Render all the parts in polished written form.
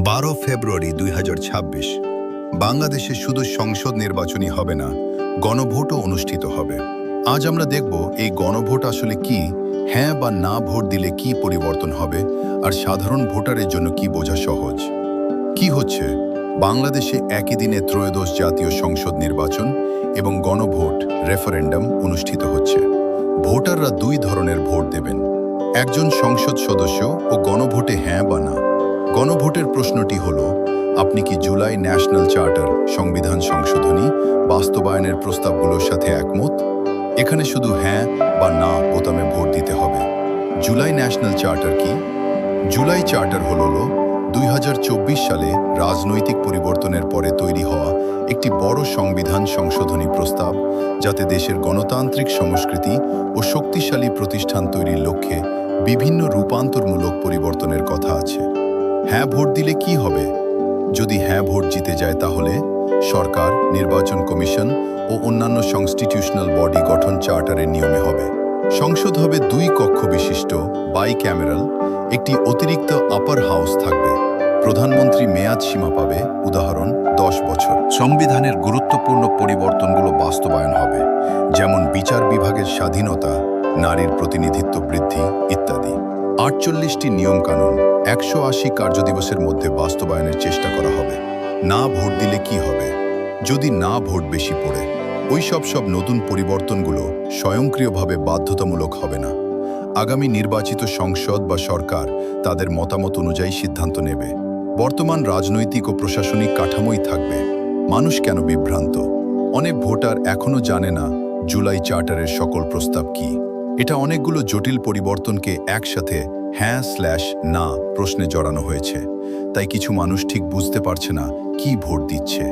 12 ফেব্রুয়ারি 2026 বাংলাদেশে শুধু সংসদ নির্বাচনই হবে না, গণভোটও অনুষ্ঠিত হবে। আজ আমরা দেখব এই গণভোট আসলে কি, হ্যাঁ বা না ভোট দিলে কি পরিবর্তন হবে, আর সাধারণ ভোটারের জন্য কি বোঝা সহজ। কি হচ্ছে, বাংলাদেশে একই দিনে ত্রয়োদশ জাতীয় সংসদ নির্বাচন এবং গণভোট রেফারেন্ডাম অনুষ্ঠিত হচ্ছে। ভোটাররা দুই ধরনের ভোট দেবেন, একজন সংসদ সদস্য ও গণভোটে হ্যাঁ বা না। গণভোটের প্রশ্নটি হলো, আপনি কি জুলাই ন্যাশনাল চার্টার সংবিধান সংশোধনী বাস্তবায়নের প্রস্তাবগুলোর সাথে একমত? এখানে শুধু হ্যাঁ বা না বোতামে ভোট দিতে হবে। জুলাই ন্যাশনাল চার্টার কি? জুলাই চার্টার হল 2024 সালে রাজনৈতিক পরিবর্তনের পরে তৈরি হওয়া একটি বড় সংবিধান সংশোধনী প্রস্তাব, যাতে দেশের গণতান্ত্রিক সংস্কৃতি ও শক্তিশালী প্রতিষ্ঠান তৈরির লক্ষ্যে বিভিন্ন রূপান্তরমূলক পরিবর্তনের কথা আছে। হ্যাঁ ভোট দিলে কি হবে? যদি হ্যাঁ ভোট জিতে যায়, তাহলে সরকার, নির্বাচন কমিশন ও অন্যান্য কনস্টিটিউশনাল বডি গঠন চার্টারের নিয়মে হবে। সংসদ হবে দুই কক্ষ বিশিষ্ট বাইক্যামেরাল, একটি অতিরিক্ত আপার হাউস থাকবে। প্রধানমন্ত্রী মেয়াদ সীমা পাবে, উদাহরণ 10 বছর। সংবিধানের গুরুত্বপূর্ণ পরিবর্তনগুলো বাস্তবায়ন হবে, যেমন বিচার বিভাগের স্বাধীনতা, নারীর প্রতিনিধিত্ব বৃদ্ধি ইত্যাদি। 48টি নিয়মকানুন 180 কার্যদিবসের মধ্যে বাস্তবায়নের চেষ্টা করা হবে। না ভোট দিলে কি হবে? যদি না ভোট বেশি পড়ে, সব নতুন পরিবর্তনগুলো স্বয়ংক্রিয়ভাবে বাধ্যতামূলক হবে না। আগামী নির্বাচিত সংসদ বা সরকার তাদের মতামত অনুযায়ী সিদ্ধান্ত নেবে। বর্তমান রাজনৈতিক ও প্রশাসনিক কাঠামোই থাকবে। মানুষ কেন বিভ্রান্ত? অনেক ভোটার এখনো জানে না জুলাই চার্টারের সকল প্রস্তাব কি। এটা অনেকগুলো জটিল পরিবর্তনকে একসাথে হ্যাঁ/না প্রশ্নে জড়ানো হয়েছে, তাই কিছু মানুষ ঠিক বুঝতে পারছে না কি ভোট দিচ্ছে।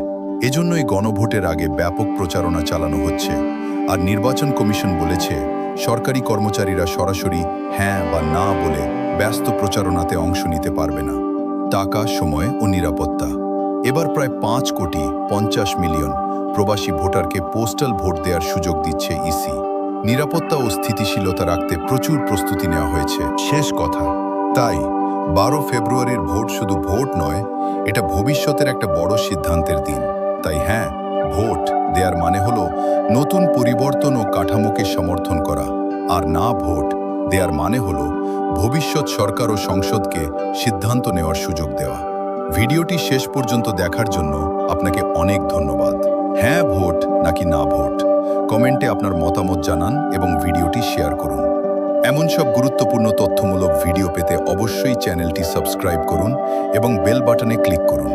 এজন্যই গণভোটের আগে ব্যাপক প্রচারণা চালানো হচ্ছে। আর নির্বাচন কমিশন বলেছে, সরকারি কর্মচারীরা সরাসরি হ্যাঁ বা না বলে ব্যস্ত প্রচারণাতে অংশ নিতে পারবে না। টাকা, সময় ও নিরাপত্তা। এবার প্রায় 5,50,00,000 প্রবাসী ভোটারকে পোস্টাল ভোট দেওয়ার সুযোগ দিচ্ছে ইসি। নিরাপত্তা ও স্থিতিশীলতা রাখতে প্রচুর প্রস্তুতি নেওয়া হয়েছে। শেষ কথা, তাই 12 ফেব্রুয়ারির ভোট শুধু ভোট নয়, এটা ভবিষ্যতের একটা বড় সিদ্ধান্তের দিন। তাই হ্যাঁ ভোট দেওয়ার মানে হলো নতুন পরিবর্তন ও কাঠামোকে সমর্থন করা, আর না ভোট দেওয়ার মানে হলো ভবিষ্যৎ সরকার ও সংসদকে সিদ্ধান্ত নেওয়ার সুযোগ দেওয়া। ভিডিওটি শেষ পর্যন্ত দেখার জন্য আপনাকে অনেক ধন্যবাদ। হ্যাঁ ভোট নাকি না ভোট, কমেন্টে আপনার মতামত জানান এবং ভিডিওটি শেয়ার করুন। এমন সব গুরুত্বপূর্ণ তথ্যমূলক ভিডিও পেতে অবশ্যই চ্যানেলটি সাবস্ক্রাইব করুন এবং বেল বাটনে ক্লিক করুন।